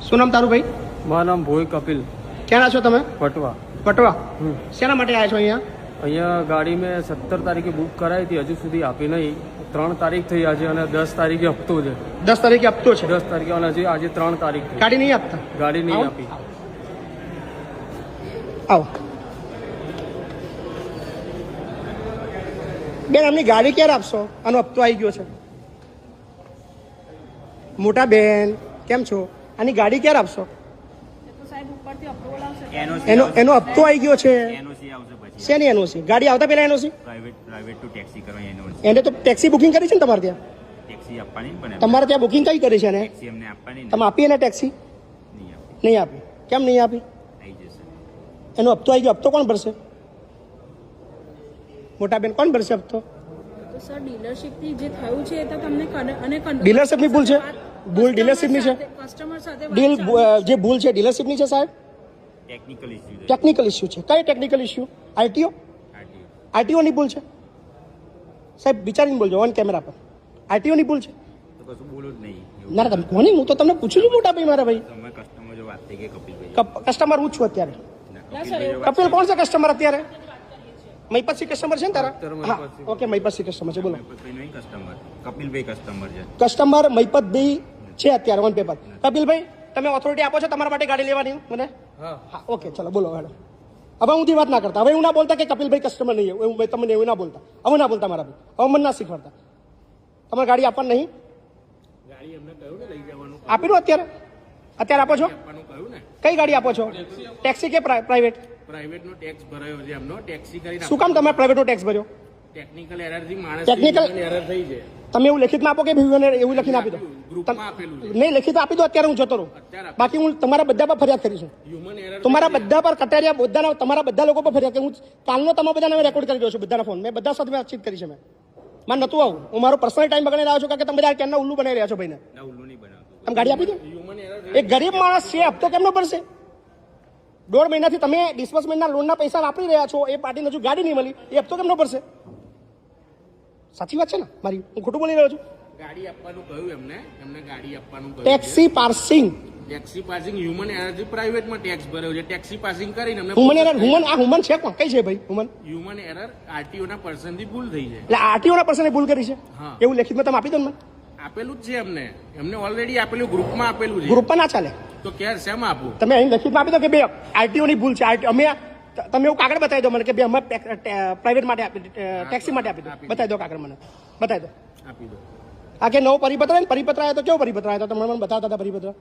શું નામ તારું ભાઈ? મારું નામ ભોઈ કપિલ. ક્યાં છો તમે? પટવા. પટવા. શેના માટે આવ્યા છો અહીંયા? અહીંયા ગાડી મેં 17 તારીખે બુક કરાવી હતી, હજુ સુધી આપી નહીં. 3 તારીખ થઈ આજે અને 10 તારીખે હપ્તો છે. 10 તારીખે હપ્તો છે? 10 તારીખે અને હજી આજે 3 તારીખ થઈ. ગાડી નહીં આપતા? ગાડી નહીં આપી. આવો બેન, એમની ગાડી ક્યારે આપશો? આનો હપ્તો આવી ગયો છે. મોટા બેન કેમ છો? આની ગાડી ક્યારે આપશો? એનો હપ્તો આવી ગયો છે. શેની એનઓસી? ગાડી આવતા પહેલા એનઓસી? પ્રાઇવેટ ટુ ટેક્સી કરવાની એનઓસી. એને તો ટેક્સી બુકિંગ કરી છે ને તમારે ત્યાં? ટેક્સી આપવાની પણ તમારે ત્યાં બુકિંગ કઈ કરી છે એને? ટેક્સી એમને આપવાની તમે આપી એને ટેક્સી? નહીં આપી. કેમ નહીં આપી? આવી જશે. એનો હપ્તો આવી ગયો. હપ્તો કોણ ભરશે? મોટા બેન કોણ ભરશે હપ્તો? સર ડીલરશીપથી જે થયું છે એ તો તમને અને ડીલરશીપની ભૂલ છે? ભૂલ ડીલરશીપની છે? કસ્ટમર સાથે ડીલ જે ભૂલ છે ડીલરશીપની છે સાહેબ? ટેકનિકલ ઇસ્યુ છે. ટેકનિકલ ઇસ્યુ છે. કઈ ટેકનિકલ ઇસ્યુ? આરટીઓ? આરટીઓની ભૂલ છે સાહેબ? વિચારીને બોલજો ઓન કેમેરા પર. આરટીઓની ભૂલ છે તો કશું બોલો જ નહીં. ના તમે કોની? હું તો તમને પૂછું છું મોટા ભાઈ. મારા ભાઈ તમે કસ્ટમર જો વાત થઈ ગઈ કપિલભાઈ. કસ્ટમર હું છું અત્યારે. કપિલ કોણ છે કસ્ટમર અત્યારે? મહીપતસિંહ કસ્ટમર છે ને તારા? હા ઓકે, મહીપતસિંહ કસ્ટમર છે. બોલો. મહીપતભાઈ નહીં કસ્ટમર, કપિલભાઈ કસ્ટમર છે. કસ્ટમર મહીપતભાઈ છે અત્યારે ઓન પેપર. કપિલભાઈ તમે ઓથોરિટી આપો છો તમારા માટે ગાડી લેવાની મને? હા ઓકે ચલો બોલો હેડો. હવે હું વાત ના કરતા. હવે હું ના બોલતા કે કપિલભાઈ કસ્ટમર નહીં. એવું તમને એવું ના બોલતા. હવે ના બોલતા મારા ભાઈ. હવે મને ના શીખવાડતા. તમારે ગાડી આપવાની નહીં? ગાડી એમને કહ્યું ને લઈ જવાનું. આપી દો અત્યારે. અત્યારે આપો છો? આપવાનું કહ્યું ને. કઈ ગાડી આપો છો? ટેક્સી કે પ્રાઇવેટ? પ્રાઇવેટ નો ટેક્સ ભરાયો છે એમનો. ટેક્સી કરીને શું કામ તમે પ્રાઇવેટનો ટેક્સ ભર્યો? ટેકનિકલ એરર થી માણસ ટેકનિકલ એરર થઈ છે. તમે એવું લેખિતમાં આપો કે એવું લખીને આપી દો. ગ્રુપમાં આપેલું છે. નહીં લેખિત આપી દો અત્યારે. હું જતો રહું. બાકી હું તમારા બધા પર ફરિયાદ કરીશું. હ્યુમન એરર તમારા બધા પર કટારિયા બધાના તમારા બધા લોકો પર ફરિયાદ કરી. હું કાલનો તમારા બધાને રેકોર્ડ કરી દઉં છું. બધાના ફોન મેં બધા સાથે વાતચીત કરી છે. મેં મારે નતું આવું. હું મારો પર્સનલ ટાઈમ બગાડી રહ્યો છું કારણ કે તમે બધા કેમના ઉલ્લુ બનાવી રહ્યા છો ભાઈને. ના ઉલ્લુ નહીં બનાવતું. તમે ગાડી આપી દો. હ્યુમન એરર એક ગરીબ માણસ છે, હપ્તો કેમનો ભરશે? 1.5 મહિનાથી તમે ડિસ્બર્સમેન્ટના લોનના પૈસા વાપરી રહ્યા છો. એ પાર્ટીને હજુ ગાડી નહીં મળી. એ હપ્તો કેમનો ભરશે? સાચી વાત છે ને મારી? હું ખોટું બોલી રહ્યો છું? ગાડી આપવાનું કહ્યું એમને ગાડી આપવાનું કહ્યું. Taxi parsing. Taxi passing human error પ્રાઇવેટમાં ટેક્સ ભર્યો છે. ટેક્સી પાસિંગ કરીને એમને હુમન એરર. હુમન છે કોણ? કઈ છે ભાઈ હુમન? હ્યુમન એરર આરટીઓ ના પર્સન થી ભૂલ થઈ છે. એટલે આરટીઓ ના પર્સને ભૂલ કરી છે? હા. એવું લેખિતમાં તમે આપી દો ને મને. આપેલું જ છે એમને ઓલરેડી આપેલું ગ્રુપમાં આપેલું છે. ગ્રુપમાં ના ચાલે. તો ક્યારે શેમાં આપું? તમે અહીં લેખિતમાં આપી દો કે બે આરટીઓ ની ભૂલ છે. અમે તમે એવું કાગળ બતાવી દો મને કે બે અમે પ્રાઇવેટ માટે ટેક્સી માટે આપી દો. બતાવી દો કાગળ મને. બતાવી દો. આપી દો. આ કે નવો પરિપત્ર ને પરિપત્ર આવ્યો તો કેવો પરિપત્ર આવ્યો તો? તમે મને બતાવતા હતા પરિપત્ર.